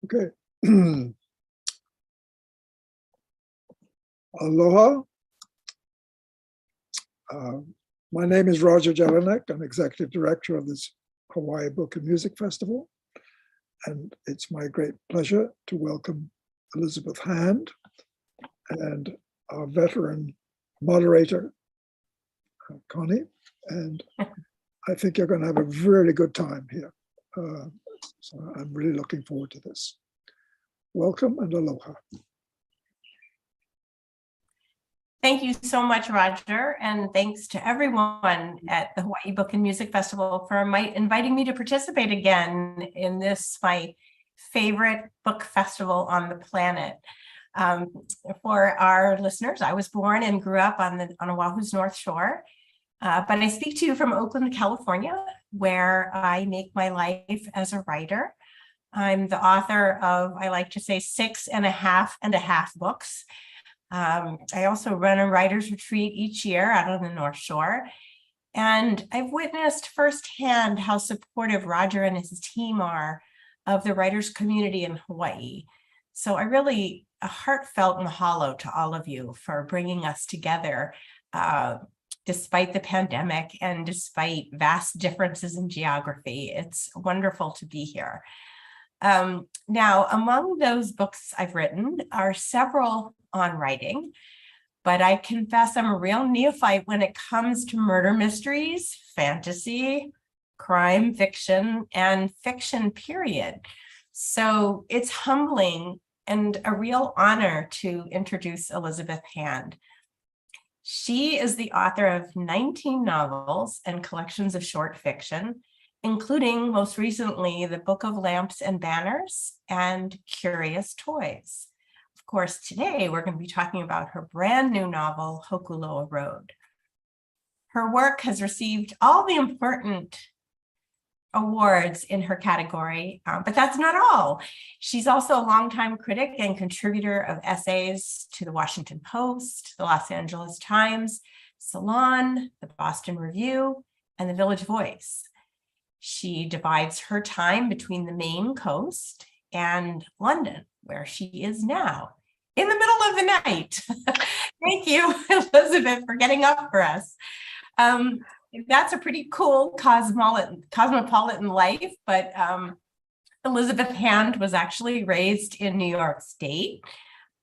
Okay. Aloha. My name is Roger Jelinek. I'm executive director of this Hawaii Book and Music Festival. And it's my great pleasure to welcome Elizabeth Hand and our veteran moderator, Connie. And I think you're going to have a really good time here. So I'm really looking forward to this. Welcome and aloha. Thank you so much, Roger, and thanks to everyone at the Hawaii Book and Music Festival for inviting me to participate again in this, my favorite book festival on the planet. For our listeners, I was born and grew up on Oahu's North Shore, but I speak to you from Oakland, California, where I make my life as a writer. I'm the author of, I like to say, 6.5 books. I also run a writer's retreat each year out on the North Shore. And I've witnessed firsthand how supportive Roger and his team are of the writers community in Hawaii. So I really a heartfelt mahalo to all of you for bringing us together despite the pandemic and despite vast differences in geography. It's wonderful to be here. Now, among those books I've written are several on writing, but I confess I'm a real neophyte when it comes to murder mysteries, fantasy, crime fiction, and fiction, period. So it's humbling and a real honor to introduce Elizabeth Hand. She is the author of 19 novels and collections of short fiction, including most recently the Book of Lamps and Banners and Curious Toys. Of course, today we're going to be talking about her brand new novel, Hokulea Road. Her work has received all the important awards in her category, but that's not all. She's also a longtime critic and contributor of essays to the Washington Post, the Los Angeles Times, Salon, the Boston Review, and the Village Voice. She divides her time between the Maine coast and London, where she is now, in the middle of the night. Thank you, Elizabeth, for getting up for us. That's a pretty cool cosmopolitan life, but Elizabeth Hand was actually raised in New York State,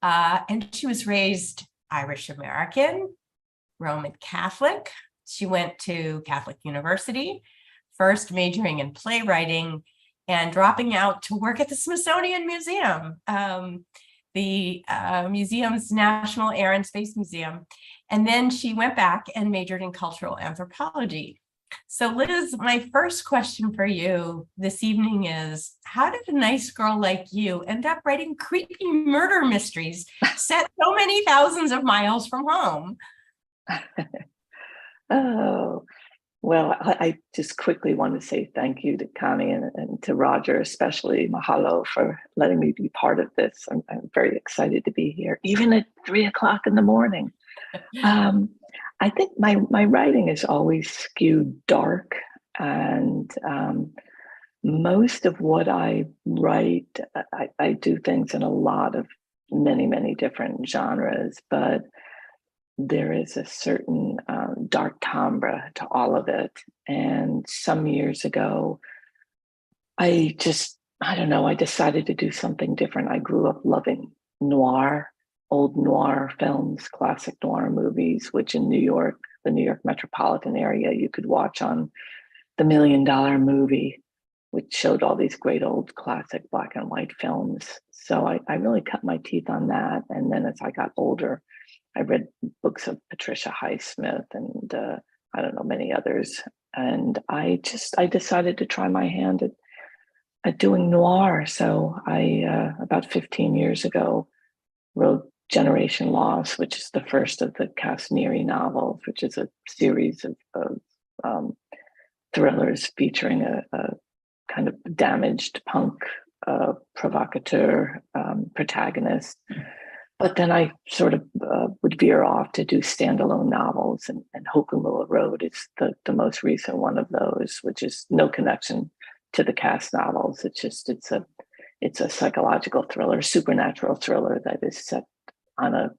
and she was raised Irish American, Roman Catholic. She went to Catholic University, first majoring in playwriting and dropping out to work at the Smithsonian Museum, the museum's National Air and Space Museum. And then she went back and majored in cultural anthropology. So Liz, my first question for you this evening is, how did a nice girl like you end up writing creepy murder mysteries set so many thousands of miles from home? Oh, well, I just quickly want to say thank you to Connie and to Roger, especially mahalo for letting me be part of this. I'm very excited to be here, even at 3 o'clock in the morning. I think my writing is always skewed dark, and most of what I write, I do things in a lot of many different genres, but there is a certain dark timbre to all of it. And some years ago, I don't know, I decided to do something different. I grew up loving noir, old noir films, classic noir movies, which in New York, the New York metropolitan area, you could watch on the $1 Million Movie, which showed all these great old classic black and white films. So I really cut my teeth on that. And then as I got older, I read books of Patricia Highsmith and I don't know, many others. And I decided to try my hand at doing noir. So I, about 15 years ago, wrote Generation Lost, which is the first of the Casnieri novels, which is a series of thrillers featuring a kind of damaged punk provocateur protagonist. But then I sort of would veer off to do standalone novels, and Hokulea Road is the most recent one of those, which is no connection to the cast novels. It's it's a psychological thriller, supernatural thriller that is set on a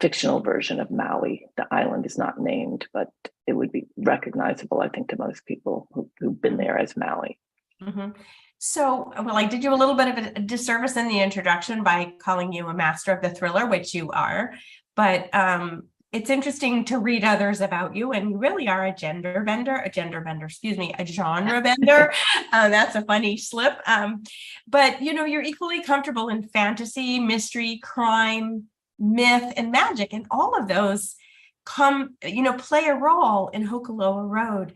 fictional version of Maui. The island is not named, but it would be recognizable, I think, to most people who've been there as Maui. Mm-hmm. So, well, I did you a little bit of a disservice in the introduction by calling you a master of the thriller, which you are. But it's interesting to read others about you, and you really are a genre bender, that's a funny slip. But, you're equally comfortable in fantasy, mystery, crime, myth, and magic, and all of those play a role in Hokulea Road.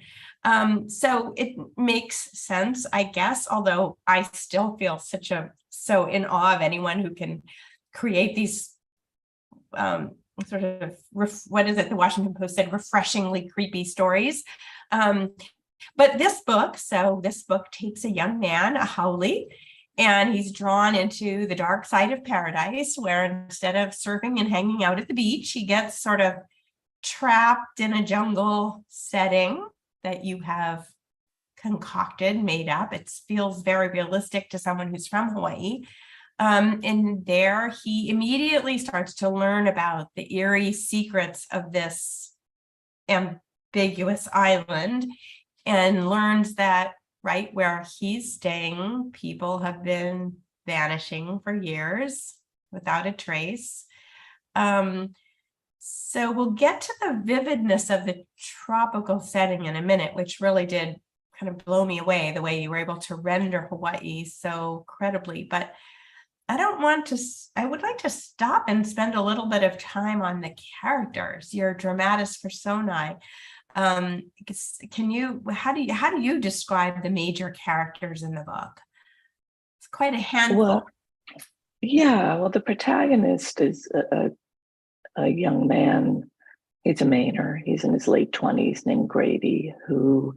So it makes sense, I guess, although I still feel so in awe of anyone who can create these sort of, what is it? The Washington Post said, refreshingly creepy stories. But this book takes a young man, a haole, and he's drawn into the dark side of paradise, where instead of surfing and hanging out at the beach, he gets sort of trapped in a jungle setting that you have concocted, made up. It feels very realistic to someone who's from Hawaii. And there he immediately starts to learn about the eerie secrets of this ambiguous island, and learns that right where he's staying, people have been vanishing for years without a trace. So we'll get to the vividness of the tropical setting in a minute, which really did kind of blow me away, the way you were able to render Hawaii so credibly. But I would like to stop and spend a little bit of time on the characters, your dramatis personae. How do you describe the major characters in the book? It's quite a handful. Well, the protagonist is a young man. He's a Mainer. He's in his late 20s, named Grady, who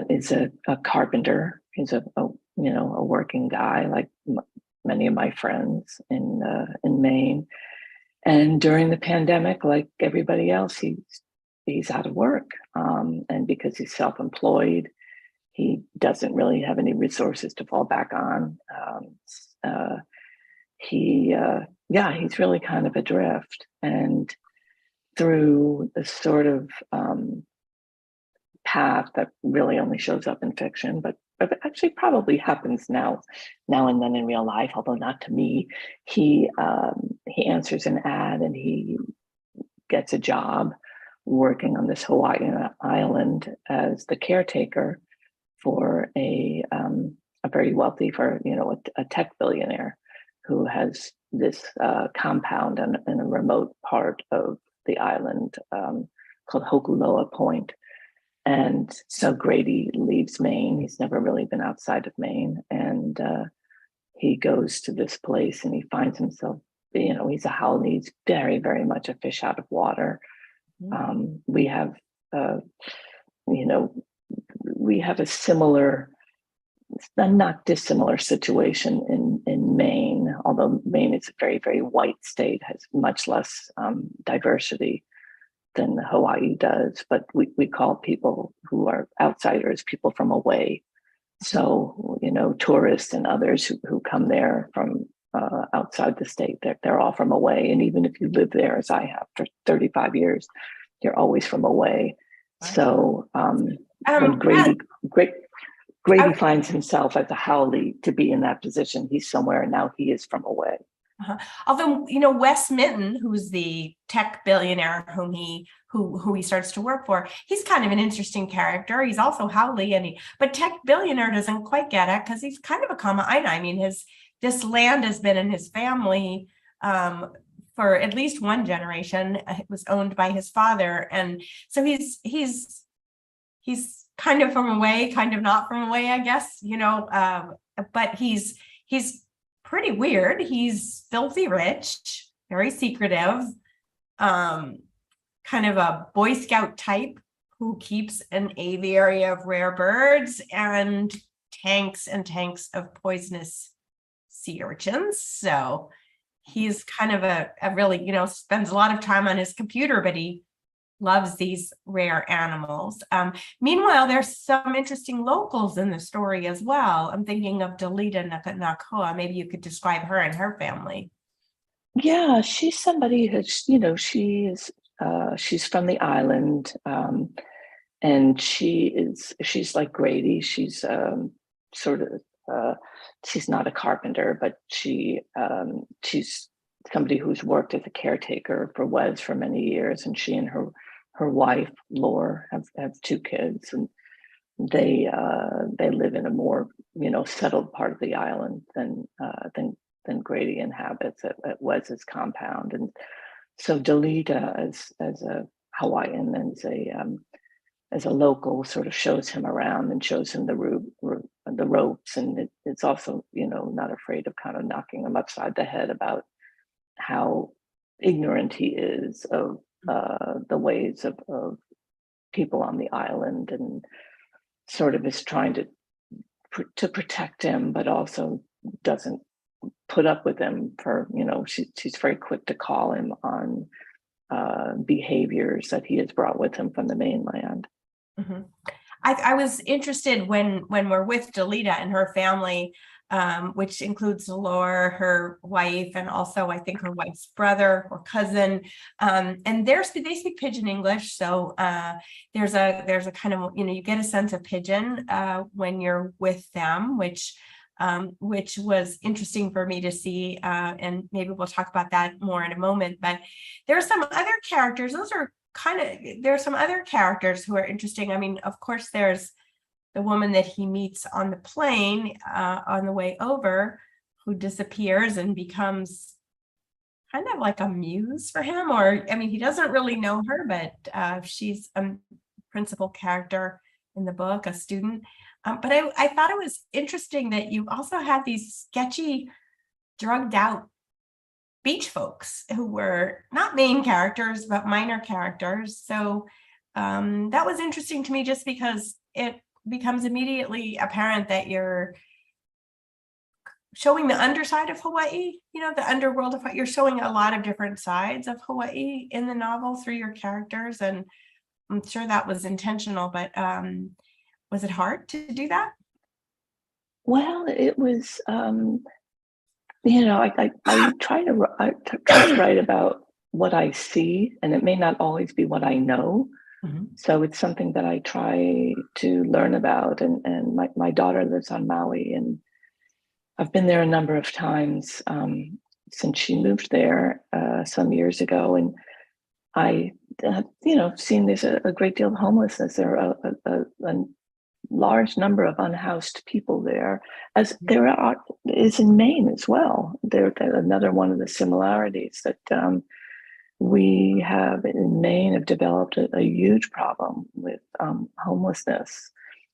is a carpenter. He's a working guy, like many of my friends in Maine. And during the pandemic, like everybody else, he's out of work. And because he's self-employed, he doesn't really have any resources to fall back on. He's really kind of adrift. And through the sort of path that really only shows up in fiction, but actually probably happens now and then in real life, although not to me, he answers an ad and he gets a job working on this Hawaiian island as the caretaker for a very wealthy, a tech billionaire who has this compound in a remote part of the island called Hokulea Point. And so Grady leaves Maine. He's never really been outside of Maine. And he goes to this place and he finds himself, he's a haole. He's very, very much a fish out of water. We have a similar, not dissimilar situation in Maine, although Maine is a very, very white state, has much less diversity than Hawaii does. But we call people who are outsiders people from away. So, tourists and others who come there from outside the state, they're all from away. And even if you live there, as I have for 35 years, you're always from away. So when Grady finds himself as a haole to be in that position, he's somewhere, and now he is from away. Although, Wes Minton, who's the tech billionaire who he starts to work for, he's kind of an interesting character. He's also haole, but tech billionaire doesn't quite get it because he's kind of a kama aina. I mean, this land has been in his family for at least one generation. It was owned by his father, and so he's kind of from away, kind of not from away, I guess. But he's pretty weird. He's filthy rich, very secretive, kind of a Boy Scout type who keeps an aviary of rare birds and tanks of poisonous sea urchins. So he's kind of a really, spends a lot of time on his computer, but he loves these rare animals. Meanwhile, there's some interesting locals in the story as well. I'm thinking of Delita Nakoa. Maybe you could describe her and her family. Yeah, she's somebody who's, she's from the island, and she's like Grady. She's sort of she's not a carpenter, but she's somebody who's worked as a caretaker for Wes for many years, and she and her wife Lore have two kids, and they live in a more settled part of the island than Grady inhabits at Wes's compound. And so Delita, as a Hawaiian and as a local, sort of shows him around and shows him the ropes, and it's also not afraid of kind of knocking him upside the head about how ignorant he is of the ways of people on the island, and sort of is trying to protect him, but also doesn't put up with him for, she's very quick to call him on behaviors that he has brought with him from the mainland. Mm-hmm. I was interested when we're with Delita and her family, which includes Lore, her wife, and also I think her wife's brother or cousin. And they speak Pidgin English, so there's a kind of you get a sense of Pidgin when you're with them, which was interesting for me to see, and maybe we'll talk about that more in a moment. But there are some other characters. There are some other characters who are interesting. I mean, of course, there's the woman that he meets on the plane on the way over, who disappears and becomes kind of like a muse for him. Or, I mean, he doesn't really know her, but she's a principal character in the book, a student. But I thought it was interesting that you also had these sketchy, drugged out beach folks who were not main characters, but minor characters. So that was interesting to me, just because it becomes immediately apparent that you're showing the underside of Hawaii, the underworld of Hawaii. You're showing a lot of different sides of Hawaii in the novel through your characters. And I'm sure that was intentional, but was it hard to do that? Well, it was, I try to write about what I see, and it may not always be what I know. Mm-hmm. So it's something that I try to learn about. And my daughter lives on Maui, and I've been there a number of times since she moved there some years ago. And I have, seen there's a great deal of homelessness. There are a large number of unhoused people there, as there is in Maine as well. They're another one of the similarities that we have in Maine have developed a huge problem with homelessness,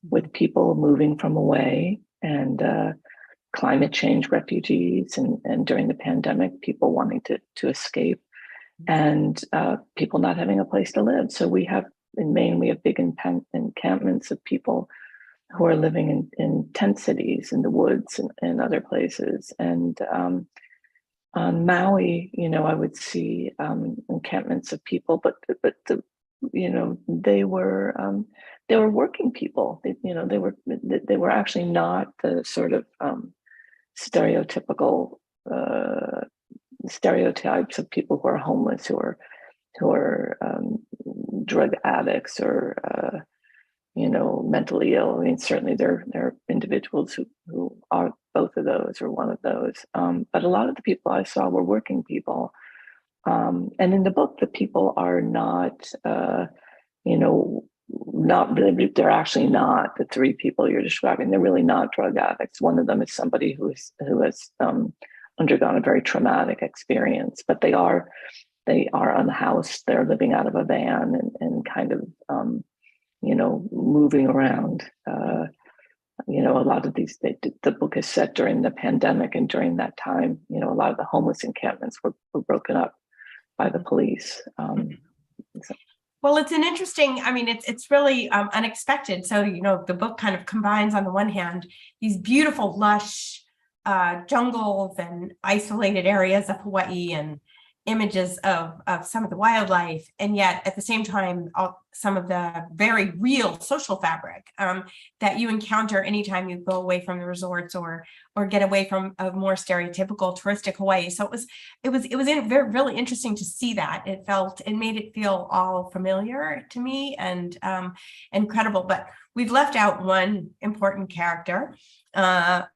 with people moving from away, and climate change refugees, and during the pandemic, people wanting to escape, and people not having a place to live. So in Maine, we have big encampments of people who are living in tent cities in the woods and other places. And on Maui, I would see encampments of people, but they were working people. They were actually not the sort of stereotypical stereotypes of people who are homeless, who are drug addicts or mentally ill. I mean, certainly there are individuals who are both of those or one of those. But a lot of the people I saw were working people. And in the book, the people are not, not really, they're actually not the three people you're describing. They're really not drug addicts. One of them is somebody who has undergone a very traumatic experience, but they are unhoused. They're living out of a van and kind of, moving around. A lot of these, the book is set during the pandemic, and during that time, a lot of the homeless encampments were broken up by the police. Well, it's an interesting, I mean, it's really unexpected. So, the book kind of combines, on the one hand, these beautiful, lush jungles and isolated areas of Hawaii, and images of some of the wildlife, and yet at the same time, some of the very real social fabric that you encounter anytime you go away from the resorts or get away from a more stereotypical touristic Hawaii. So it was very really interesting to see that. It made it feel all familiar to me and incredible. But we've left out one important character, a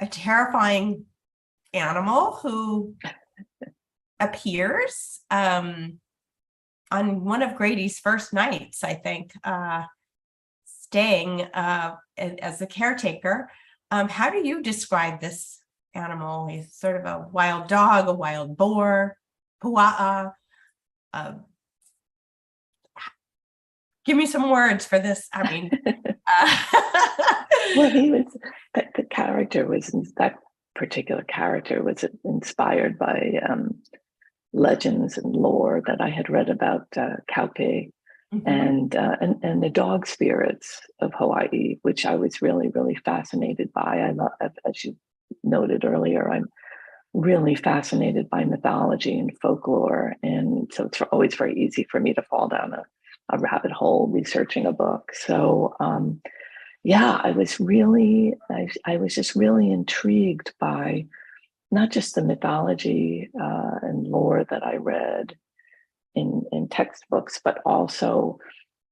terrifying animal who appears on one of Grady's first nights, I think, staying as a caretaker. How do you describe this animal? He's sort of a wild dog, a wild boar, pua'a. Give me some words for this. I mean, well, the character was, that particular character was inspired by legends and lore that I had read about Kaupe and the dog spirits of Hawaii, which I was really, really fascinated by. I love, as you noted earlier, I'm really fascinated by mythology and folklore, and so it's always very easy for me to fall down a rabbit hole researching a book. So yeah, I was just really intrigued by not just the mythology and lore that I read in textbooks, but also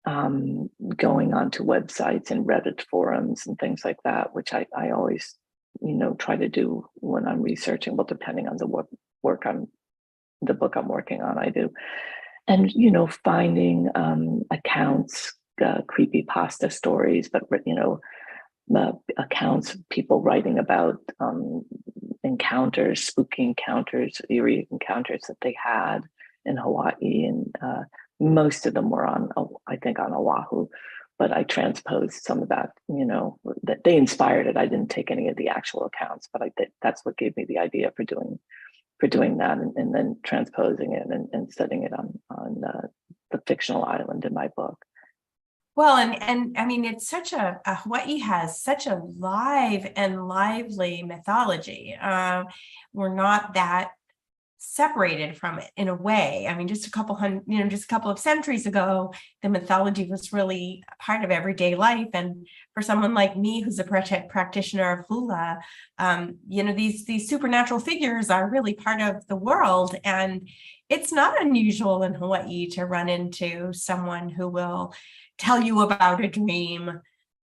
going onto websites and Reddit forums and things like that, which I always, try to do when I'm researching. Well, depending on the book I'm working on, I do. And, finding accounts, creepypasta stories, but, accounts of people writing about encounters, spooky encounters, eerie encounters that they had in Hawaii. And most of them were on Oahu, but I transposed some of that, that they inspired it. I didn't take any of the actual accounts, but that's what gave me the idea for doing that, and then transposing it and setting it on the fictional island in my book. Well, and I mean, it's Hawaii has such a live and lively mythology. We're not that separated from it in a way. I mean, just a couple of centuries ago, the mythology was really a part of everyday life. And for someone like me, who's a practitioner of hula, these supernatural figures are really part of the world. And it's not unusual in Hawaii to run into someone who will tell you about a dream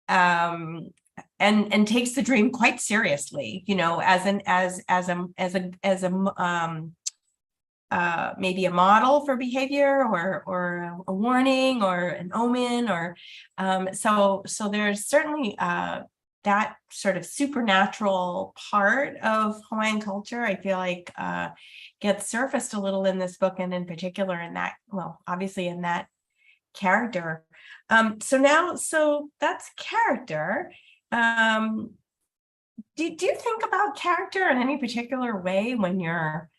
and takes the dream quite seriously, maybe a model for behavior or a warning or an omen, or so there's certainly that sort of supernatural part of Hawaiian culture, I feel like gets surfaced a little in this book, and in particular in that, well, obviously in that character. So that's character. Do you think about character in any particular way when you're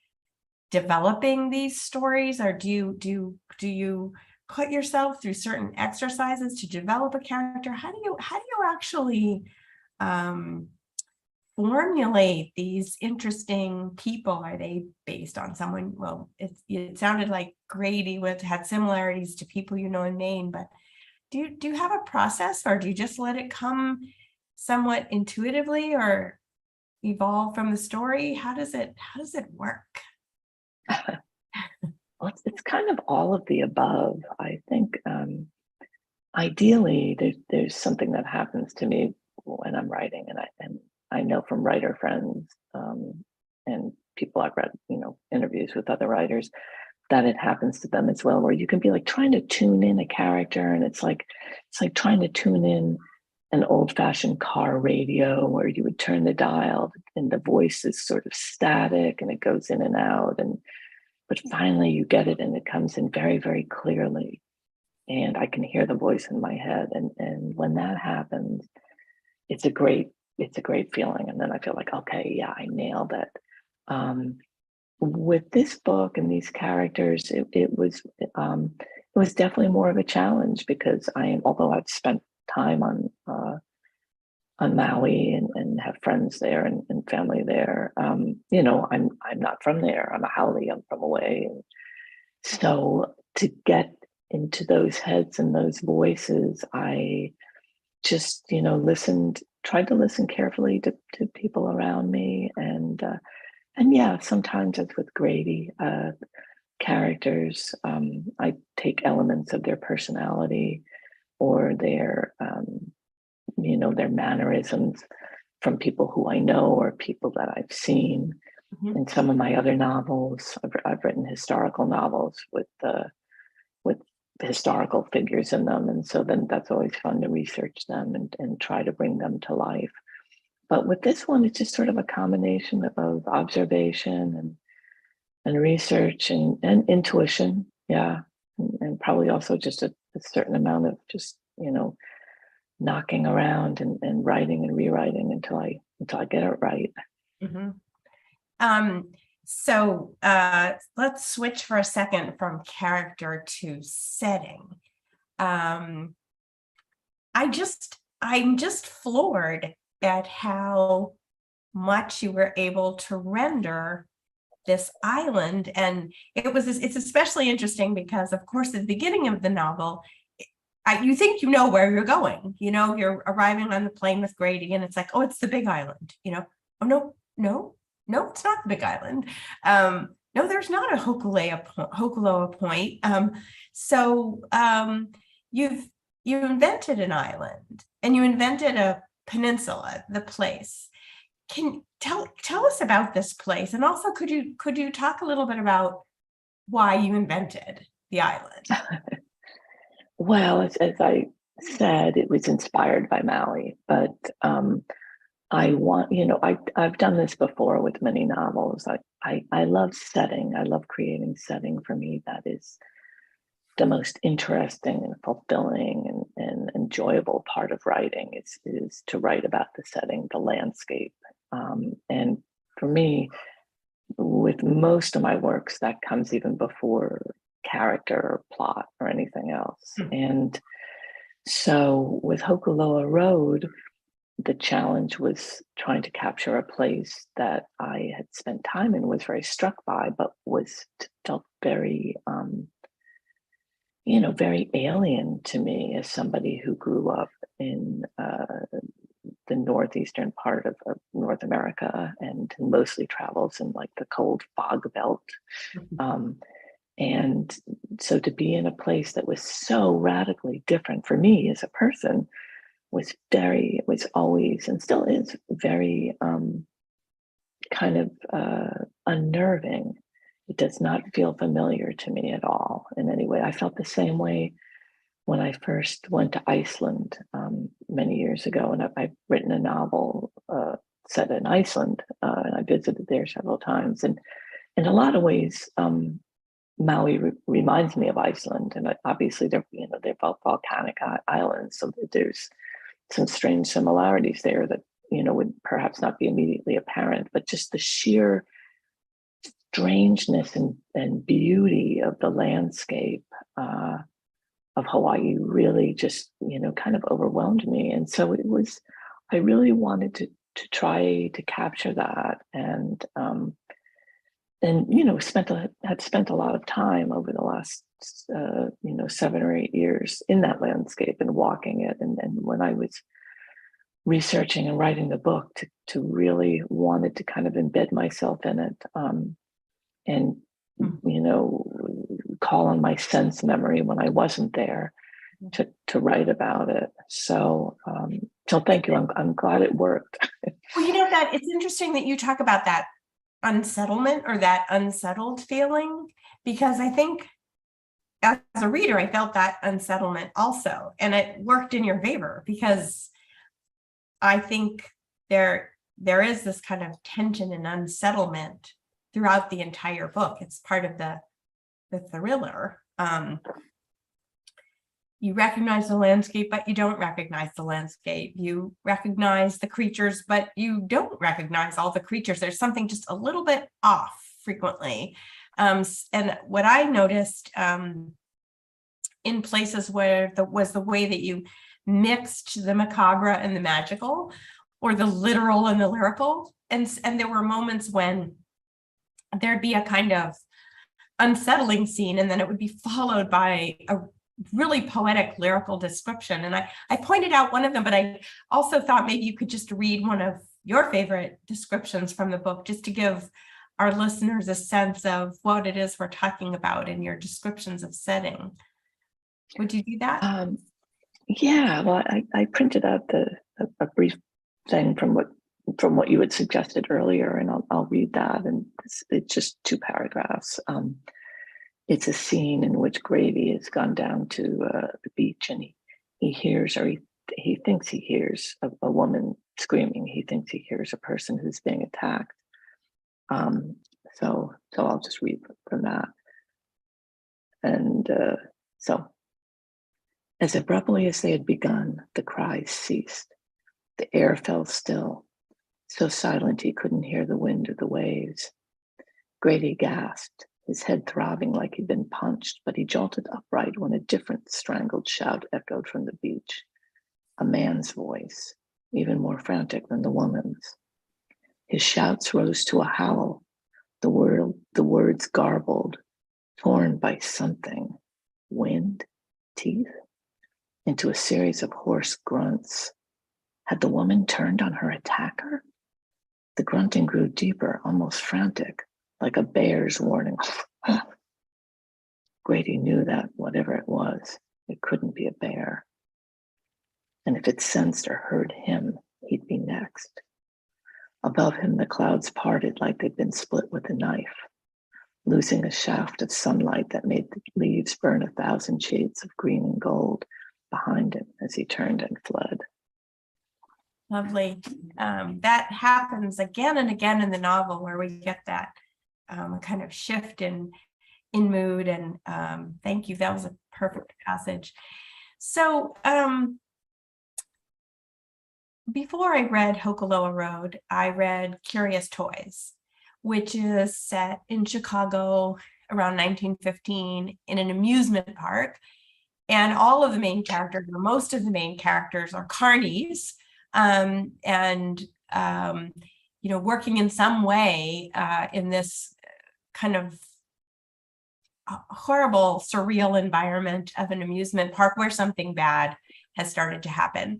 developing these stories, or do you put yourself through certain exercises to develop a character? How do you actually formulate these interesting people? Are they based on someone? Well, it sounded like Grady had similarities to people in Maine, but do you have a process, or do you just let it come somewhat intuitively or evolve from the story? How does it work? Well, it's kind of all of the above. I think ideally there's something that happens to me when I'm writing, and I know from writer friends and people I've read, interviews with other writers, that it happens to them as well, where you can be like trying to tune in a character, and it's like trying to tune in an old-fashioned car radio where you would turn the dial and the voice is sort of static and it goes in and out, but finally you get it and it comes in very, very clearly, and I can hear the voice in my head, and when that happens, it's a great feeling. And then I feel like, okay, yeah, I nailed it. With this book and these characters, it was definitely more of a challenge, because although I've spent time on on Maui and have friends there and family there. You know, I'm not from there. I'm a Haole. I'm from away. And so to get into those heads and those voices, I just, you know, tried to listen carefully to people around me, and yeah, sometimes as with Grady characters, I take elements of their personality or their you know, their mannerisms from people who I know or people that I've seen. Mhm. In some of my other novels, I've written historical novels with historical figures in them, and so then that's always fun to research them and try to bring them to life. But with this one, it's just sort of a combination of observation and research and intuition, yeah, and probably also just a certain amount of just, you know, knocking around and writing and rewriting until I get it right. Mhm. So let's switch for a second from character to setting. I'm just floored at how much you were able to render this island. And it's especially interesting because, of course, at the beginning of the novel, you think you know where you're going. You know, you're arriving on the plane with Grady, and it's like, oh, it's the big island. You know, oh no, it's not the big island. No, there's not a Hokulea point. So you invented an island, and you invented a peninsula, the place. Can tell us about this place, and also could you talk a little bit about why you invented the island? Well, as I said, it was inspired by Maui, but I want, you know, I've done this before with many novels. I love setting. I love creating setting. For me, that is the most interesting and fulfilling and enjoyable part of writing is to write about the setting, the landscape. And for me, with most of my works, that comes even before character or plot or anything else. And so with Hokulea Road, the challenge was trying to capture a place that I had spent time in, was very struck by, but felt very, you know, very alien to me as somebody who grew up in the northeastern part of North America and mostly travels in like the cold fog belt. And so to be in a place that was so radically different for me as a person was always and still is very kind of unnerving. It does not feel familiar to me at all in any way. I felt the same way when I first went to Iceland many years ago, and I've written a novel set in Iceland, and I visited there several times. And in a lot of ways, Maui reminds me of Iceland, and obviously they're both volcanic islands, so there's some strange similarities there that would perhaps not be immediately apparent, but just the sheer strangeness and beauty of the landscape of Hawaii really just kind of overwhelmed me. And so I really wanted to try to capture that, and had spent a lot of time over the last 7 or 8 years in that landscape and walking it. And when I was researching and writing the book, to really wanted to kind of embed myself in it, and call on my sense memory when I wasn't there to write about it. So thank you. I'm glad it worked. Well, that it's interesting that you talk about that unsettlement or that unsettled feeling, because I think as a reader, I felt that unsettlement also, and it worked in your favor, because I think there is this kind of tension and unsettlement throughout the entire book. It's part of the thriller. You recognize the landscape, but you don't recognize the landscape. You recognize the creatures, but you don't recognize all the creatures. There's something just a little bit off frequently. And what I noticed in places where was the way that you mixed the macabre and the magical, or the literal and the lyrical. And there were moments when there'd be a kind of unsettling scene, and then it would be followed by a really poetic lyrical description. And I pointed out one of them, but I also thought maybe you could just read one of your favorite descriptions from the book, just to give our listeners a sense of what it is we're talking about in your descriptions of setting. Would you do that? Yeah, well, I printed out a brief thing from what you had suggested earlier, and I'll read that. And it's just 2 paragraphs. It's a scene in which Grady has gone down to the beach, and he hears, or he thinks he hears a woman screaming. He thinks he hears a person who's being attacked. So I'll just read from that. And so, as abruptly as they had begun, the cries ceased. The air fell still, so silent he couldn't hear the wind or the waves. Grady gasped, his head throbbing like he'd been punched, but he jolted upright when a different strangled shout echoed from the beach. A man's voice, even more frantic than the woman's. His shouts rose to a howl, the words garbled, torn by something, wind, teeth, into a series of hoarse grunts. Had the woman turned on her attacker? The grunting grew deeper, almost frantic, like a bear's warning. Grady knew that whatever it was, it couldn't be a bear. And if it sensed or heard him, he'd be next. Above him, the clouds parted like they'd been split with a knife, losing a shaft of sunlight that made the leaves burn 1,000 shades of green and gold behind him as he turned and fled. Lovely. That happens again and again in the novel, where we get that kind of shift in mood. And thank you. That was a perfect passage. So before I read Hokulea Road, I read Curious Toys, which is set in Chicago around 1915 in an amusement park. And all of the main characters, or most of the main characters, are carnies, working in some way in this kind of horrible, surreal environment of an amusement park where something bad has started to happen.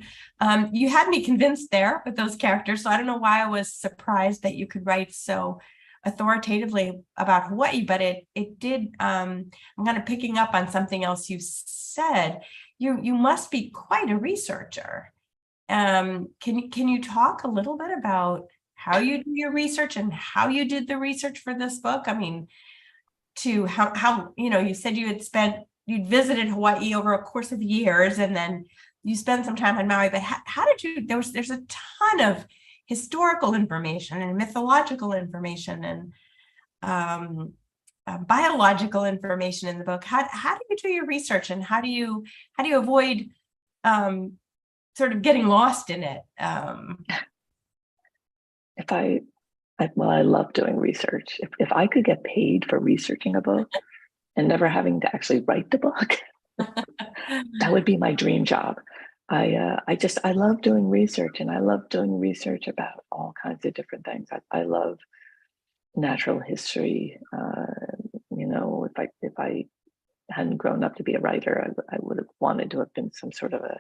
You had me convinced there with those characters, so I don't know why I was surprised that you could write so authoritatively about Hawaii, but it did. I'm kind of picking up on something else you said. You must be quite a researcher. Can you talk a little bit about how you do your research and how you did the research for this book? I mean, to how you said you'd visited Hawaii over a course of years, and then you spent some time on Maui, but how did you, there's a ton of historical information and mythological information and biological information in the book. How do you do your research, and how do you avoid sort of getting lost in it? I love doing research. If I could get paid for researching a book and never having to actually write the book, that would be my dream job. I love doing research, and I love doing research about all kinds of different things. I love natural history. If I hadn't grown up to be a writer, I would have wanted to have been some sort of a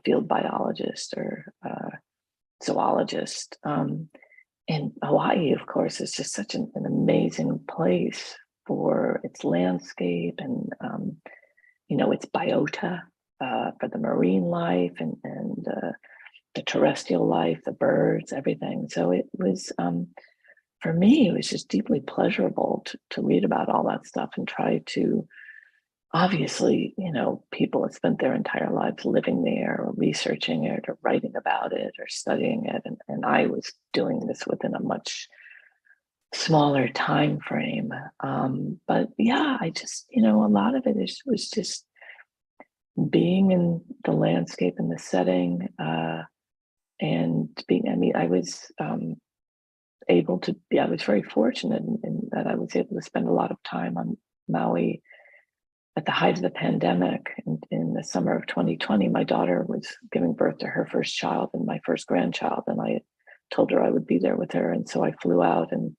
field biologist or zoologist. And Hawaii, of course, is just such an amazing place for its landscape and its biota, for the marine life and the terrestrial life, the birds, everything. So it was, for me, it was just deeply pleasurable to read about all that stuff and try to, obviously, people have spent their entire lives living there or researching it or writing about it or studying it. And I was doing this within a much smaller time frame. But yeah, I just, a lot of it was just being in the landscape and the setting, and I was I was very fortunate in that I was able to spend a lot of time on Maui at the height of the pandemic in the summer of 2020, my daughter was giving birth to her first child and my first grandchild. And I told her I would be there with her. And so I flew out and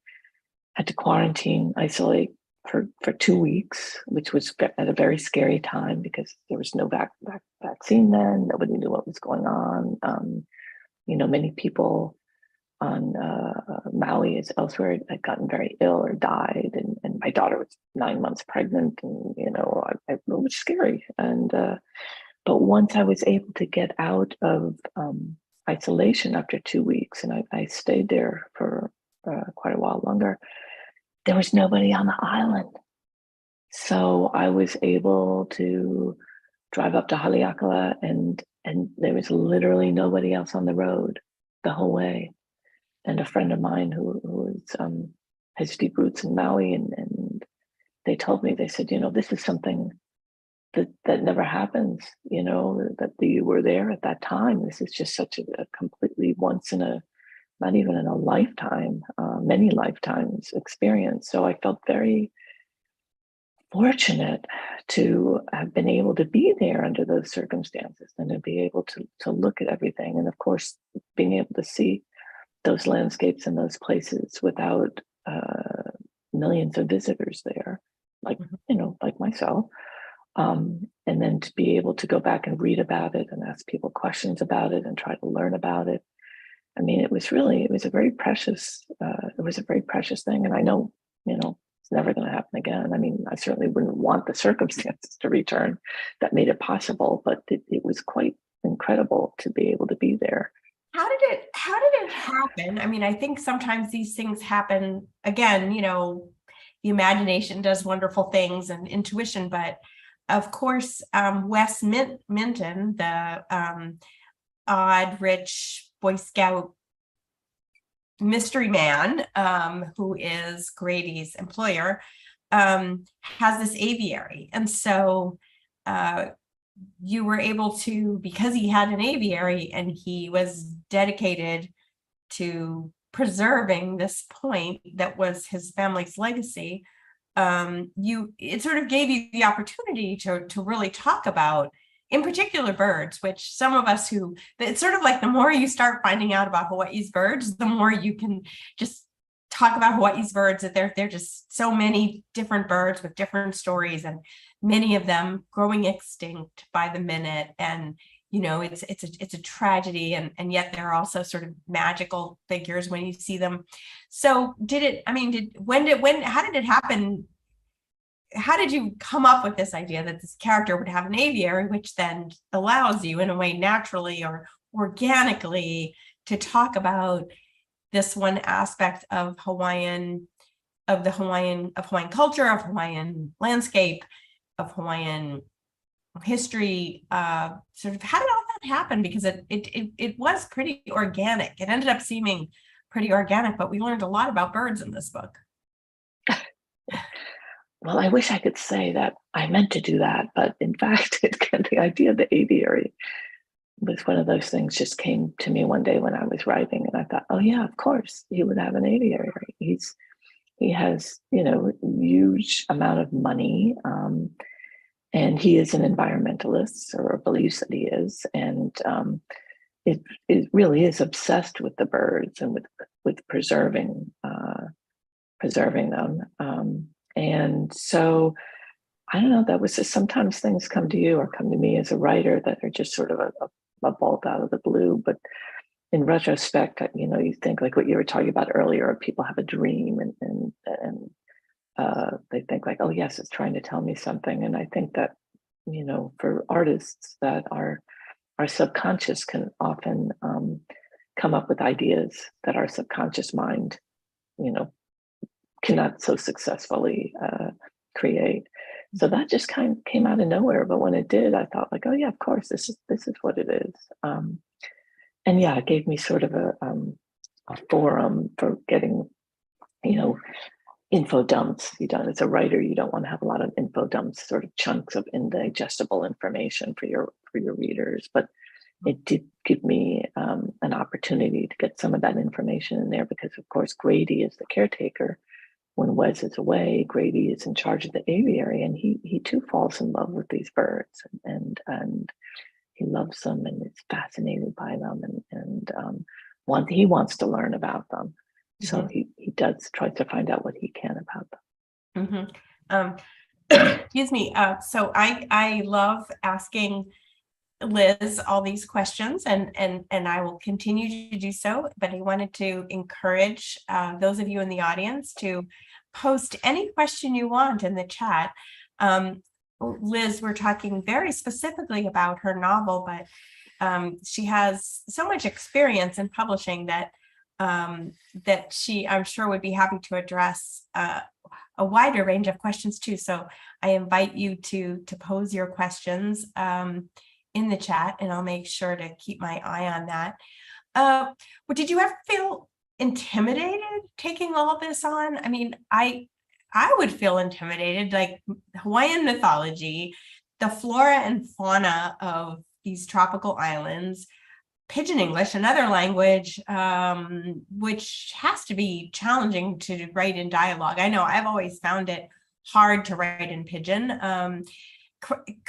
had to quarantine, isolate for 2 weeks, which was at a very scary time because there was no vaccine then. Nobody knew what was going on. Many people on Maui as elsewhere had gotten very ill or died. And my daughter was 9 months pregnant and, it was scary. And, but once I was able to get out of isolation after 2 weeks, and I stayed there for quite a while longer, there was nobody on the island. So I was able to drive up to Haleakala and there was literally nobody else on the road the whole way. And a friend of mine who has deep roots in Maui, and they told me, they said, this is something that never happens, that you were there at that time. This is just such a completely once in a, not even in a lifetime, many lifetimes experience. So I felt very fortunate to have been able to be there under those circumstances and to be able to look at everything. And of course, being able to see those landscapes and those places without millions of visitors there, like myself. And then to be able to go back and read about it and ask people questions about it and try to learn about it. I mean, it was a very precious thing. And I know, it's never going to happen again. I mean, I certainly wouldn't want the circumstances to return that made it possible, but it was quite incredible to be able to be there. How did it happen? I mean, I think sometimes these things happen again, the imagination does wonderful things and intuition, but of course, Wes Minton, the odd, rich Boy Scout mystery man, who is Grady's employer, has this aviary. And so you were able to, because he had an aviary and he was dedicated to preserving this point that was his family's legacy, it sort of gave you the opportunity to really talk about, in particular, birds, which some of us it's sort of like the more you start finding out about Hawaii's birds, the more you can just talk about Hawaii's birds, that they're just so many different birds with different stories, and many of them growing extinct by the minute. And it's a tragedy, and yet they're also sort of magical figures when you see them. So how did it happen? How did you come up with this idea that this character would have an aviary, which then allows you in a way naturally or organically to talk about this one aspect of Hawaiian culture, of Hawaiian landscape, of Hawaiian history? Sort of, how did all that happen? Because it was pretty organic. It ended up seeming pretty organic, but we learned a lot about birds in this book. Well, I wish I could say that I meant to do that, but in fact, the idea of the aviary was one of those things just came to me one day when I was writing, and I thought, oh yeah, of course he would have an aviary. He has, huge amount of money, and he is an environmentalist, or believes that he is, and it really is obsessed with the birds and with preserving them. And so, I don't know, that was just, sometimes things come to you or come to me as a writer that are just sort of a bolt out of the blue. But in retrospect, you think like what you were talking about earlier, people have a dream and they think like, oh yes, it's trying to tell me something. And I think that, for artists, that our subconscious can often come up with ideas that our subconscious mind, cannot so successfully create. So that just kind of came out of nowhere. But when it did, I thought like, oh yeah, of course, this is what it is. And yeah, it gave me sort of a forum for getting, info dumps. As a writer, you don't want to have a lot of info dumps, sort of chunks of indigestible information for your readers. But it did give me an opportunity to get some of that information in there, because of course Grady is the caretaker when Wes is away, Grady is in charge of the aviary, and he too falls in love with these birds, and he loves them and is fascinated by them, and he wants to learn about them. So he does try to find out what he can about them. Excuse me. So I love asking Liz all these questions, and I will continue to do so. But I wanted to encourage those of you in the audience to post any question you want in the chat. Liz, we're talking very specifically about her novel, but she has so much experience in publishing that she, I'm sure, would be happy to address a wider range of questions too. So I invite you to pose your questions in the chat, and I'll make sure to keep my eye on that. Well, did you ever feel intimidated taking all this on? I mean, I would feel intimidated, like Hawaiian mythology, the flora and fauna of these tropical islands, Pidgin English, another language, which has to be challenging to write in dialogue. I know I've always found it hard to write in Pidgin.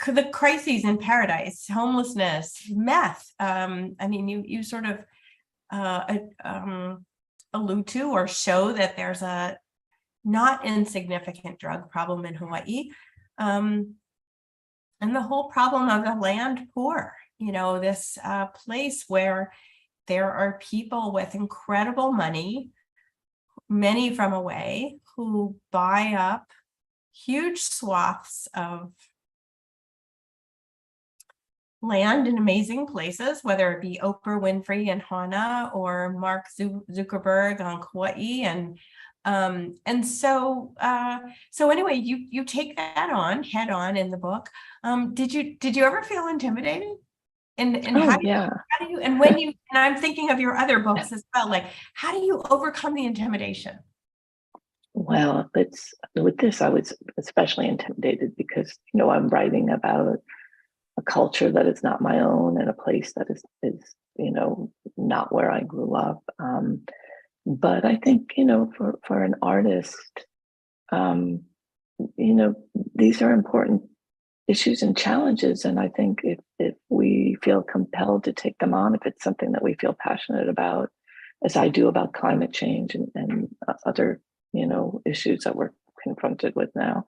The crises in paradise, homelessness, meth. I mean, you sort of allude to or show that there's a not insignificant drug problem in Hawaii, and the whole problem of the land poor. You know, this place where there are people with incredible money, many from away, who buy up huge swaths of land in amazing places, whether it be Oprah Winfrey in Hana or Mark Zuckerberg on Kauai, and so anyway, you take that on head on in the book. Did you ever feel intimidated? And how do you, and when you, and I'm thinking of your other books as well, like, how do you overcome the intimidation? Well, with this, I was especially intimidated because, I'm writing about a culture that is not my own and a place that is not where I grew up. But I think, for an artist, these are important issues and challenges. And I think if we feel compelled to take them on, if it's something that we feel passionate about, as I do about climate change and other, issues that we're confronted with now,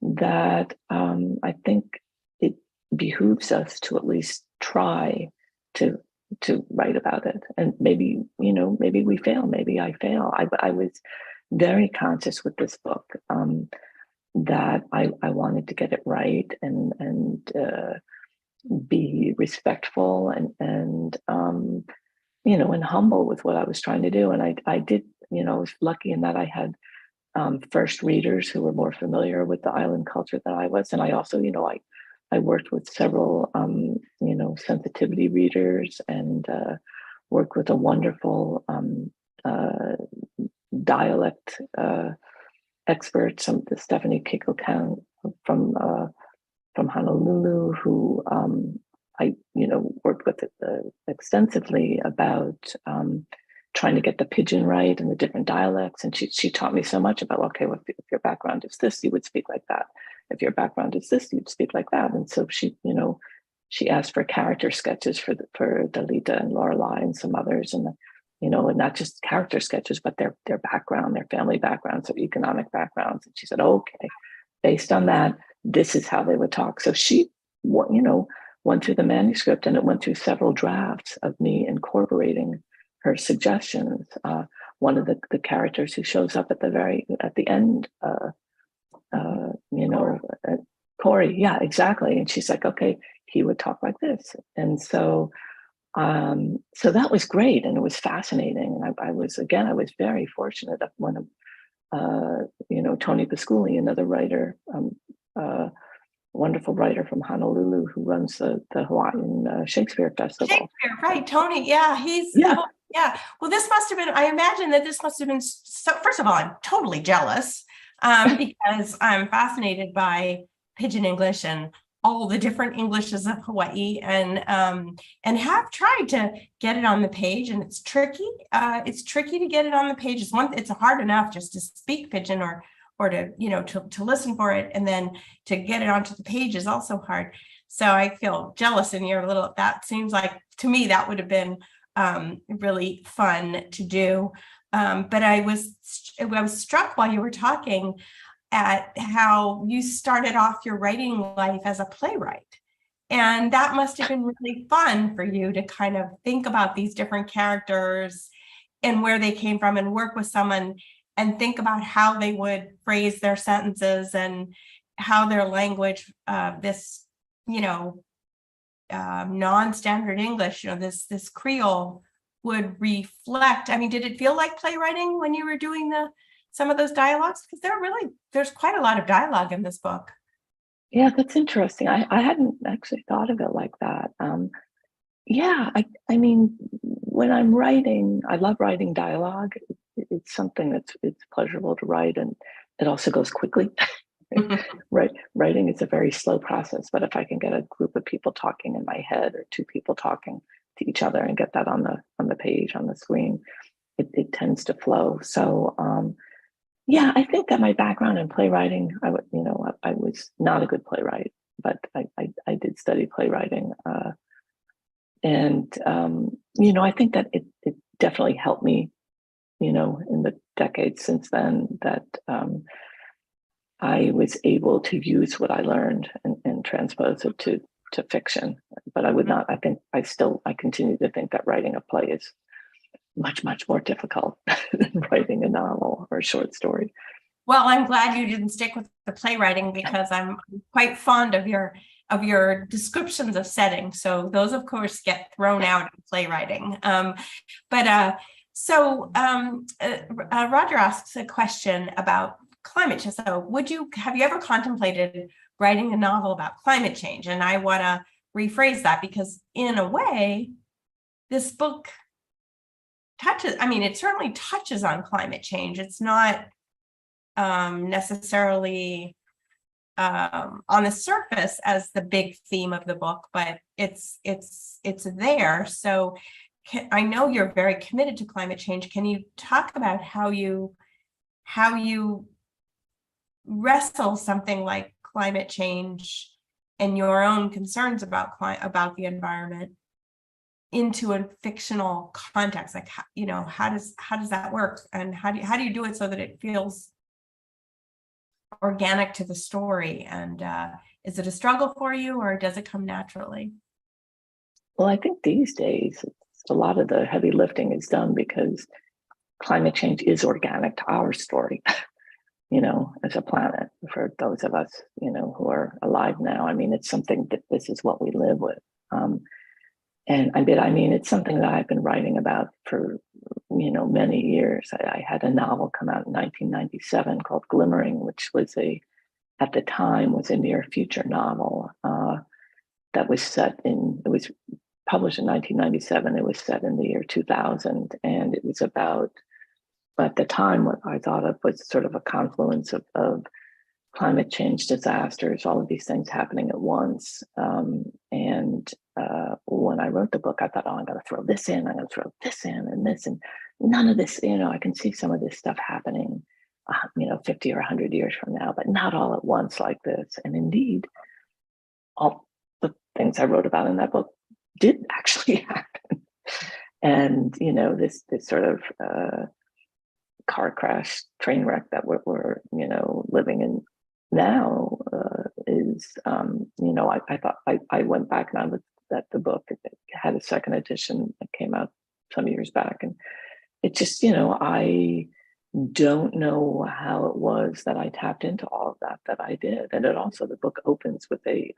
that I think it behooves us to at least try to write about it. And maybe we fail, maybe I fail. I was very conscious with this book that I wanted to get it right and be respectful and humble with what I was trying to do. And I did, I was lucky in that I had first readers who were more familiar with the island culture than I was. And I also, I worked with several, sensitivity readers and worked with a wonderful dialect expert, Stephanie Kikokan from Honolulu, who I worked with extensively about trying to get the Pidgin right and the different dialects. And she taught me so much about, okay, well, if your background is this, you would speak like that. If your background is this, you'd speak like that. And so she asked for character sketches for Dalita and Lorelai and some others, and and not just character sketches, but their background, their family backgrounds, their economic backgrounds. And she said, okay, based on that, this is how they would talk. So she, went through the manuscript, and it went through several drafts of me incorporating her suggestions. One of the characters who shows up at the end, Corey, yeah, exactly. And she's like, okay, he would talk like this. And so that was great, and it was fascinating. And I was very fortunate that when Tony Pasculi, another writer, wonderful writer from Honolulu who runs the Hawaiian Shakespeare Festival. Shakespeare, right? Tony, yeah, he's yeah. Well, this must have been. I imagine that this must have been. So, first of all, I'm totally jealous because I'm fascinated by Pidgin English and all the different Englishes of Hawaii, and have tried to get it on the page, and it's tricky. It's tricky to get it on the page. It's hard enough just to speak Pidgin or to, you know, to listen for it, and then to get it onto the page is also hard. So I feel jealous, and you're a little, that seems like, to me, that would have been really fun to do. But I was struck while you were talking at how you started off your writing life as a playwright. And that must have been really fun for you to kind of think about these different characters and where they came from, and work with someone and think about how they would phrase their sentences and how their language, this, you know, non-standard English, you know, this Creole would reflect. I mean, did it feel like playwriting when you were doing some of those dialogues? Because there's quite a lot of dialogue in this book. Yeah, that's interesting. I hadn't actually thought of it like that. Yeah, I mean, when I'm writing, I love writing dialogue. It's something it's pleasurable to write, and it also goes quickly. Right, writing is a very slow process, but if I can get a group of people talking in my head, or two people talking to each other, and get that on the page, on the screen, it tends to flow. So yeah, I think that my background in playwriting, I was not a good playwright, but I did study playwriting. And I think that it definitely helped me, in the decades since then, that I was able to use what I learned and transpose it to fiction. But I would not, I continue to think that writing a play is much, much more difficult than writing a novel or a short story. Well, I'm glad you didn't stick with the playwriting, because I'm quite fond of your descriptions of settings. So those, of course, get thrown out in playwriting. Roger asks a question about climate change. So have you ever contemplated writing a novel about climate change? And I want to rephrase that, because in a way, this book it certainly touches on climate change. It's not necessarily on the surface as the big theme of the book, but it's there. So I know you're very committed to climate change. Can you talk about how you wrestle something like climate change and your own concerns about the environment into a fictional context? Like, how does that work, and how do you do it so that it feels organic to the story? And is it a struggle for you, or does it come naturally? Well, I think these days a lot of the heavy lifting is done, because climate change is organic to our story, as a planet, for those of us, who are alive now. I mean, it's something that this is what we live with. And it's something that I've been writing about for, many years. I had a novel come out in 1997 called Glimmering, which was at the time was a near future novel that was it was published in 1997. It was set in the year 2000. And it was about, at the time, what I thought of was sort of a confluence of climate change disasters, all of these things happening at once. When I wrote the book, I thought, I'm going to throw this in, I'm going to throw this in, and this, and none of this, I can see some of this stuff happening, 50 or 100 years from now, but not all at once like this. And indeed, all the things I wrote about in that book did actually happen. And, this sort of car crash, train wreck that we're living in now is, I thought I went back and I looked at the book. It had a second edition that came out some years back, and it just, I don't know how it was that I tapped into all of that I did. And it also, the book opens with a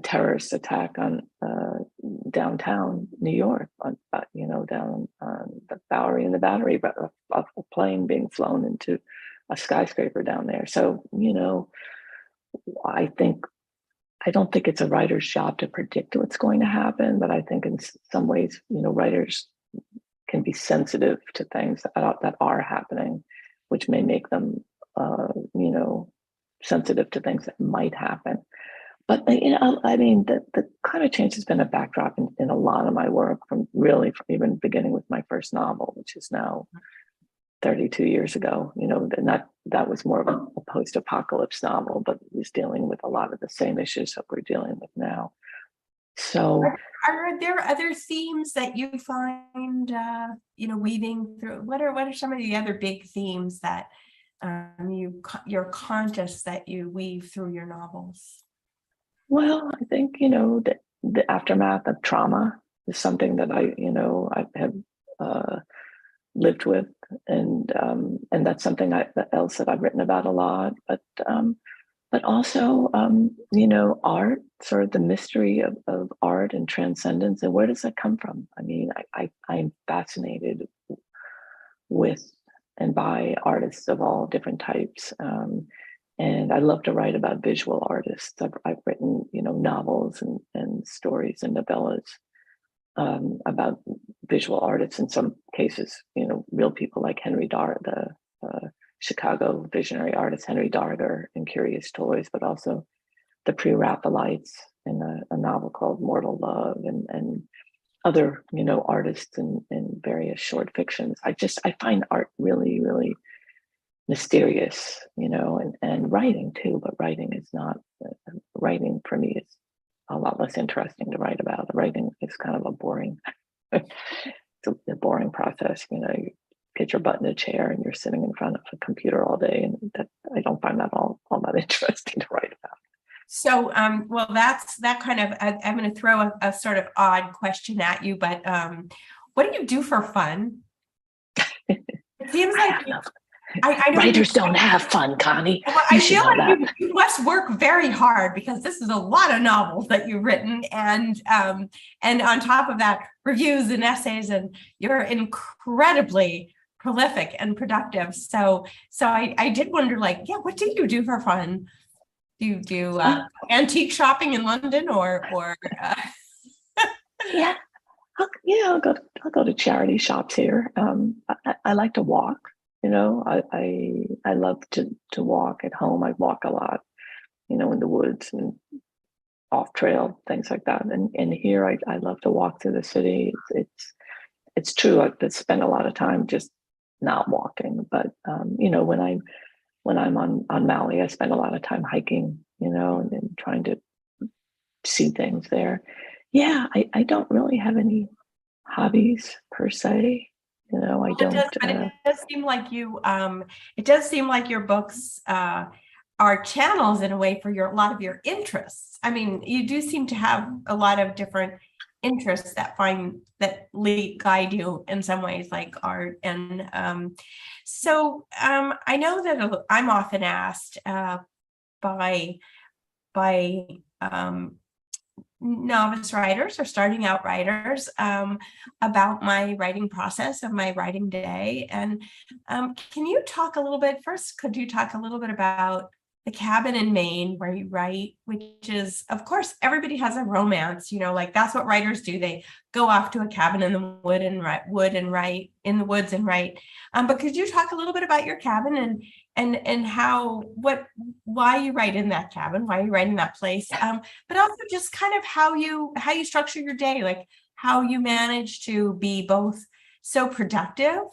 terrorist attack on downtown New York, down on the Bowery and the Battery, but a plane being flown into a skyscraper down there. So, I don't think it's a writer's job to predict what's going to happen, but I think in some ways, writers can be sensitive to things that are happening, which may make them, sensitive to things that might happen. But I mean, the climate change has been a backdrop in a lot of my work from even beginning with my first novel, which is now 32 years ago. That was more of a post-apocalypse novel, but it was dealing with a lot of the same issues that we're dealing with now. So, are there other themes that you find, weaving through? What are some of the other big themes that you're conscious that you weave through your novels? well, I think, the aftermath of trauma is something that I have lived with, and that's something else that I've written about a lot. But also, art, sort of the mystery of art and transcendence, and where does that come from? I mean, I'm fascinated with and by artists of all different types. And I love to write about visual artists. I've written, novels and stories and novellas about visual artists. In some cases, real people like the Chicago visionary artist Henry Darger in Curious Toys, but also the Pre-Raphaelites in a novel called Mortal Love, and other, artists in various short fictions. I find art really, really mysterious, and writing too, but writing is not, writing for me is a lot less interesting to write about. Writing is kind of a boring, it's a boring process. You get your butt in a chair and you're sitting in front of a computer all day, and I don't find that all that interesting to write about. So, well, that's that kind of, I'm going to throw a sort of odd question at you, but what do you do for fun? It seems like I know writers don't have fun, Connie. Well, I feel like you must work very hard, because this is a lot of novels that you've written, and on top of that, reviews and essays, and you're incredibly prolific and productive. So I did wonder, what do you do for fun? Do you do antique shopping in London, or Yeah, I'll go to charity shops here. I like to walk. I love to walk at home. I walk a lot, in the woods and off trail, things like that. And here I love to walk through the city. It's true. I've spent a lot of time just not walking, but when I'm on Maui, I spend a lot of time hiking, and trying to see things there. Yeah, I don't really have any hobbies per se. I don't. It does seem like you. It does seem like your books are channels in a way for a lot of your interests. I mean, you do seem to have a lot of different interests that guide you in some ways, like art. And I know that I'm often asked by novice writers or starting out writers about my writing process and my writing day. And can you talk a little bit, could you talk a little bit about the cabin in Maine where you write, which is, of course, everybody has a romance, that's what writers do. They go off to a cabin in the woods and write. But could you talk a little bit about your cabin and why you write in that cabin, why you write in that place, but also just kind of how you structure your day, like how you manage to be both so productive,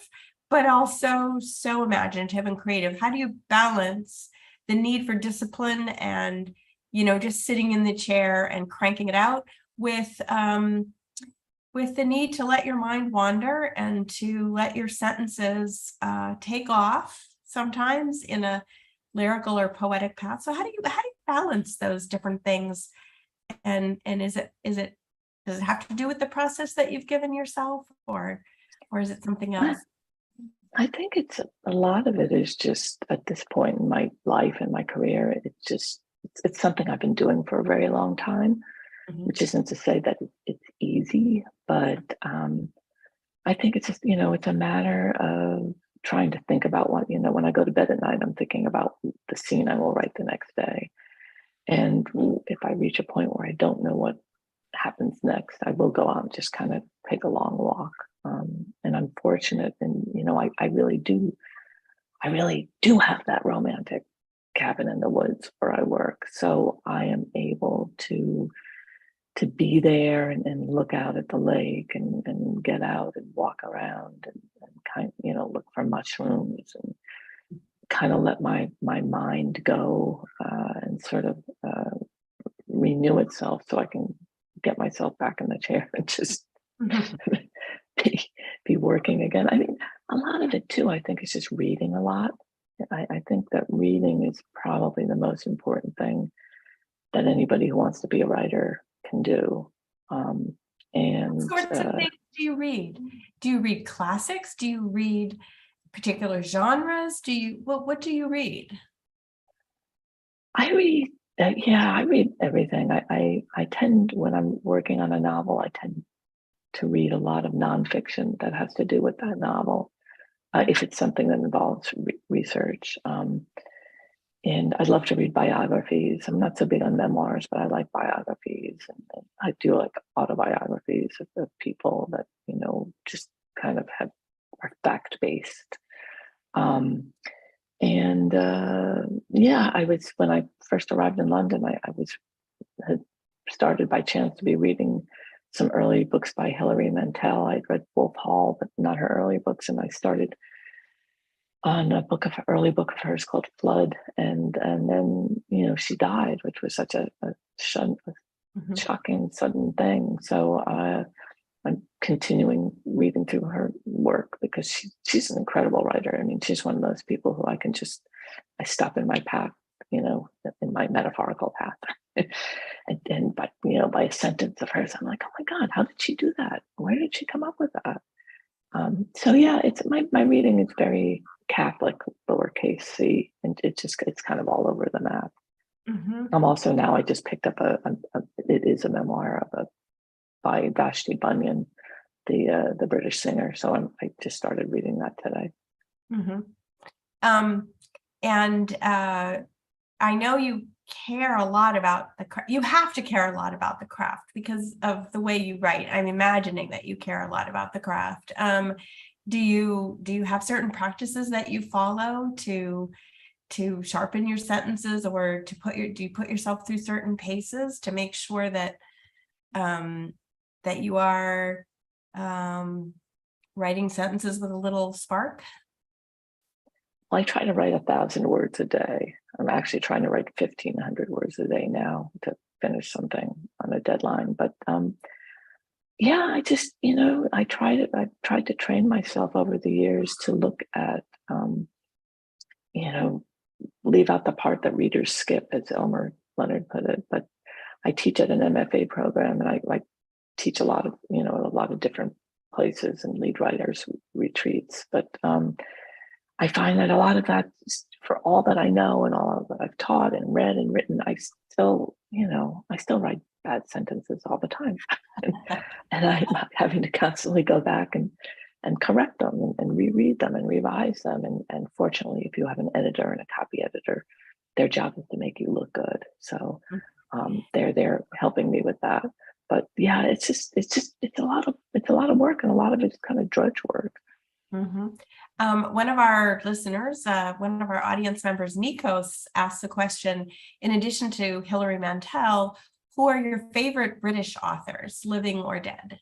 but also so imaginative and creative. How do you balance the need for discipline and, just sitting in the chair and cranking it out with the need to let your mind wander and to let your sentences take off sometimes in a lyrical or poetic path? So how do you balance those different things? And does it have to do with the process that you've given yourself, or is it something else? I think it's a lot of it is just at this point in my life and my career, it's something I've been doing for a very long time, which isn't to say that it's easy, but I think it's just, it's a matter of trying to think about when I go to bed at night, I'm thinking about the scene I will write the next day. And if I reach a point where I don't know what happens next, I will go out and just kind of take a long walk. And I'm fortunate, and I really do have that romantic cabin in the woods where I work. So I am able to be there and look out at the lake and get out and walk around and kind of, look for mushrooms and kind of let my mind go and sort of renew itself so I can get myself back in the chair and just be working again. I mean, a lot of it too, I think, is just reading a lot. I think that reading is probably the most important thing that anybody who wants to be a writer can do. And what sorts of things do you read? Do you read classics? Do you read particular genres? What do you read? I read, I read everything. I tend, when I'm working on a novel, I tend to read a lot of nonfiction that has to do with that novel, if it's something that involves research. And I'd love to read biographies. I'm not so big on memoirs, but I like biographies. And I do like autobiographies of people that, just kind of are fact-based. When I first arrived in London, I had started by chance to be reading some early books by Hilary Mantel. I'd read Wolf Hall, but not her early books. And I started on a early book of hers called Flood. And then, she died, which was such a shocking, sudden thing. So I'm continuing reading through her work because she's an incredible writer. I mean, she's one of those people who I stop in my path, in my metaphorical path. and by a sentence of hers, I'm like, oh my God, how did she do that? Where did she come up with that? So yeah, it's my reading is very Catholic, lowercase c, and it's kind of all over the map. I'm also now, I just picked up it is a memoir by Vashti Bunyan, the British singer. So I just started reading that today. And I know you care a lot about you have to care a lot about the craft because of the way you write. I'm imagining that you care a lot about the craft. Do you have certain practices that you follow to sharpen your sentences, or do you put yourself through certain paces to make sure that that you are writing sentences with a little spark? Well, I try to write 1,000 words a day. I'm actually trying to write 1,500 words a day now to finish something on a deadline. But I just, I've tried to train myself over the years to look at, leave out the part that readers skip, as Elmer Leonard put it. But I teach at an MFA program, and I teach a lot of different places and lead writers retreats. But I find that a lot of that, for all that I know and all that I've taught and read and written, I still write bad sentences all the time. and I'm having to constantly go back and correct them and reread them and revise them. And fortunately, if you have an editor and a copy editor, their job is to make you look good. So they're helping me with that. But yeah, it's a lot of work, and a lot of it's kind of drudge work. One of our listeners, one of our audience members, Nikos, asked the question, in addition to Hilary Mantel, who are your favorite British authors, living or dead?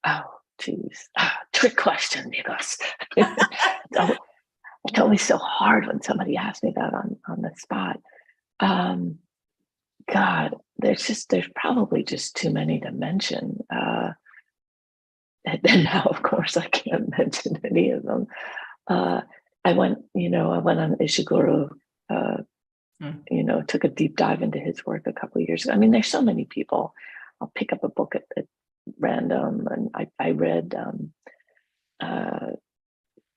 Oh, geez. Trick question, Nikos. It's always so hard when somebody asks me that on the spot. God, there's probably just too many to mention. And now, of course, I can't mention any of them. I went on Ishiguro, took a deep dive into his work a couple of years ago. I mean, there's so many people. I'll pick up a book at random, and I read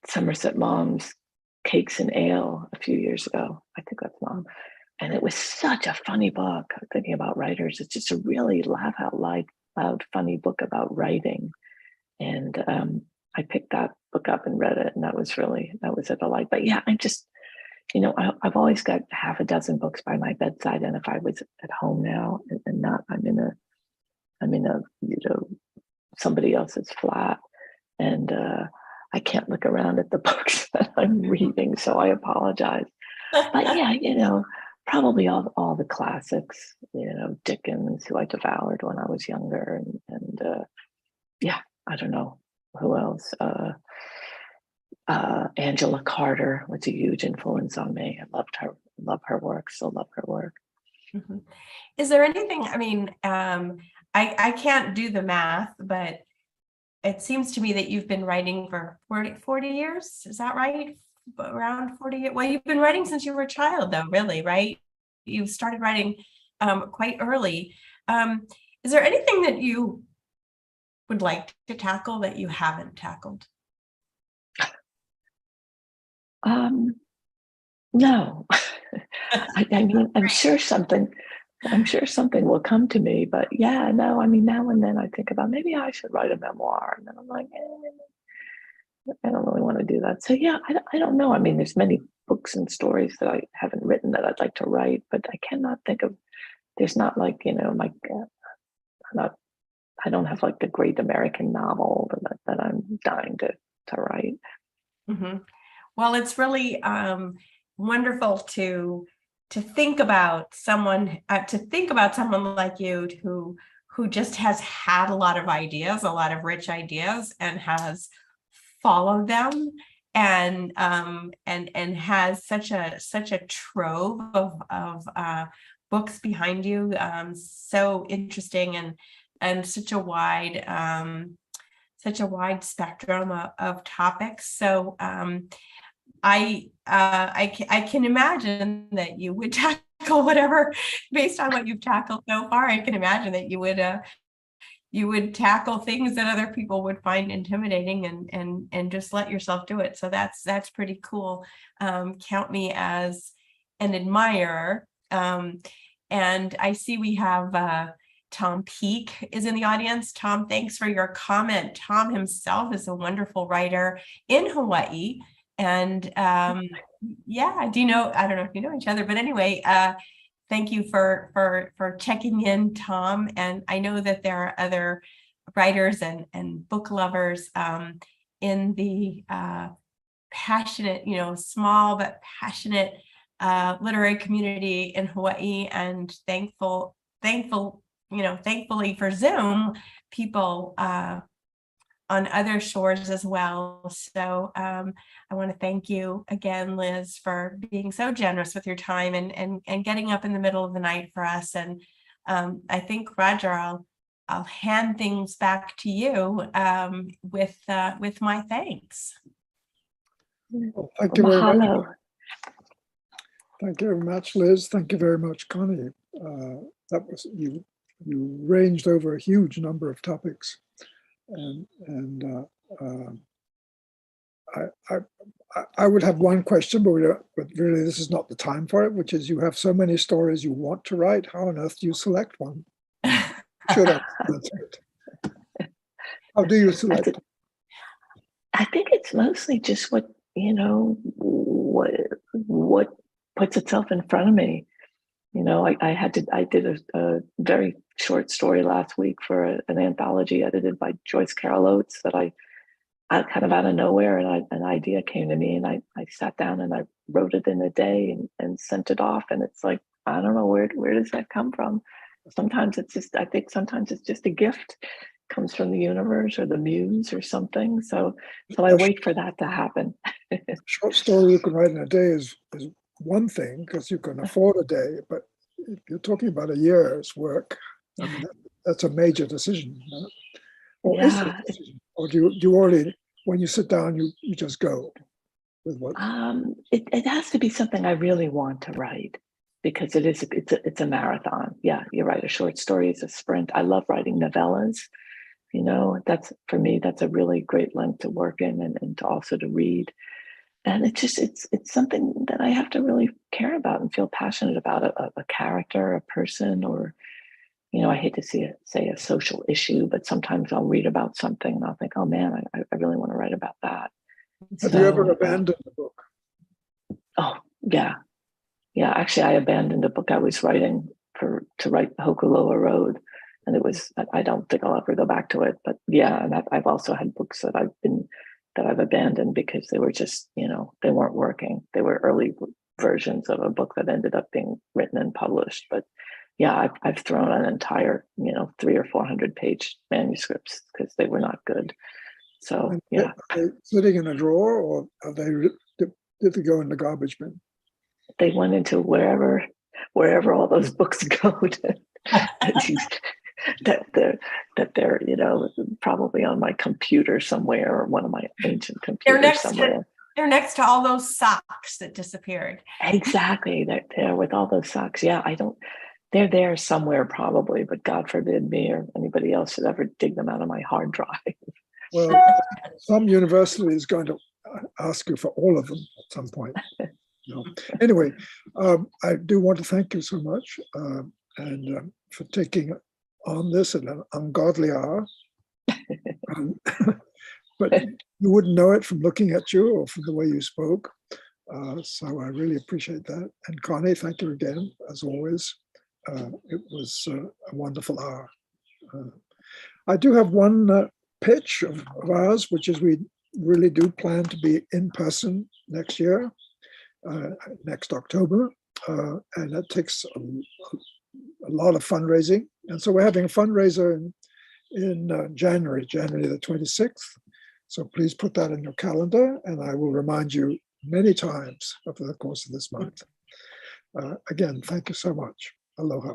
Somerset Maugham's Cakes and Ale a few years ago. I think that's Mom. And it was such a funny book. I'm thinking about writers. It's just a really laugh out loud, funny book about writing. And I picked that book up and read it, and that was a delight. But yeah, I'm just, I've always got half a dozen books by my bedside, and if I was at home now and not, I'm in a somebody else's flat, and I can't look around at the books that I'm reading, so I apologize. But yeah, probably all the classics, Dickens, who I devoured when I was younger, and yeah, I don't know who else. Angela Carter was a huge influence on me. I love her work, still love her work. Mhm. Is there anything, I mean, I can't do the math, but it seems to me that you've been writing for 40 years. Is that right? Around 40 years. Well, you've been writing since you were a child, though, really, right? You started writing quite early. Is there anything that you would like to tackle that you haven't tackled? No. I mean, I'm sure something will come to me, but yeah, no, I mean, now and then I think about maybe I should write a memoir, and then I'm like, I don't really want to do that. So yeah, I don't know. I mean, there's many books and stories that I haven't written that I'd like to write, but I cannot think of. There's not like I'm not. I don't have like the great American novel that I'm dying to write. Mhm. Well, it's really wonderful to think about someone like you who just has had a lot of ideas, a lot of rich ideas, and has followed them, and has such a trove of books behind you, so interesting, and such a wide spectrum of topics. So I can imagine that you would tackle whatever, based on what you've tackled so far. I can imagine that you would tackle things that other people would find intimidating, and just let yourself do it. So that's pretty cool. Count me as an admirer. And I see we have Tom Peake is in the audience. Tom, thanks for your comment. Tom himself is a wonderful writer in Hawaii. And yeah, I don't know if you know each other, but anyway, thank you for checking in, Tom. And I know that there are other writers and book lovers in the passionate, small but passionate literary community in Hawaii, and thankfully for Zoom, people on other shores as well. So I want to thank you again, Liz, for being so generous with your time and getting up in the middle of the night for us. And I think, Roger, I'll hand things back to you with my thanks. Well, thank you very much. Mahalo. Thank you very much, Liz. Thank you very much, Connie. That was you ranged over a huge number of topics, and I would have one question, but really this is not the time for it, which is, you have so many stories you want to write. How on earth do you select one? Should I answer it? How do you select? I think it's mostly just what puts itself in front of me. I did a very short story last week for an anthology edited by Joyce Carol Oates that I kind of out of nowhere, and an idea came to me, and I sat down and I wrote it in a day and sent it off. And it's like, I don't know, where does that come from? Sometimes I think sometimes it's just a gift, comes from the universe or the muse or something. So I wait for that to happen. Short story you can write in a day is one thing, because you can afford a day, but if you're talking about a year's work, I mean, that's a major decision. Or is it a decision? Or do you already, when you sit down, you just go with what? It has to be something I really want to write, because it's a marathon. Yeah, you're right. A short story is a sprint. I love writing novellas. That's, for me, that's a really great length to work in, and to also to read. And it's something that I have to really care about and feel passionate about, a character, a person, or, I hate to say a social issue, but sometimes I'll read about something and I'll think, oh man, I really want to write about that. Have you ever abandoned a book? Oh yeah. Yeah, actually I abandoned a book I was writing to write Hokulea Road. And I don't think I'll ever go back to it, but yeah, and I've also had books that I've abandoned because they were just, they weren't working. They were early versions of a book that ended up being written and published. But yeah, I've thrown an entire, 300 or 400 page manuscripts because they were not good. So And yeah, are they sitting in a drawer, or are did they go in the garbage bin? they went into wherever all those books go to, that they're probably on my computer somewhere, or one of my ancient computers somewhere. They're next to all those socks that disappeared. Exactly, they're there with all those socks. Yeah, they're there somewhere probably, but God forbid me or anybody else should ever dig them out of my hard drive. Well, some university is going to ask you for all of them at some point. No. Anyway, I do want to thank you so much and for taking on this at an ungodly hour. But you wouldn't know it from looking at you or from the way you spoke. So I really appreciate that. And Connie, thank you again, as always. It was a wonderful hour. I do have one pitch of ours, which is we really do plan to be in person next year, next October. And that takes a lot of fundraising. And so we're having a fundraiser in January the 26th. So please put that in your calendar, and I will remind you many times over the course of this month. Again, thank you so much. Aloha.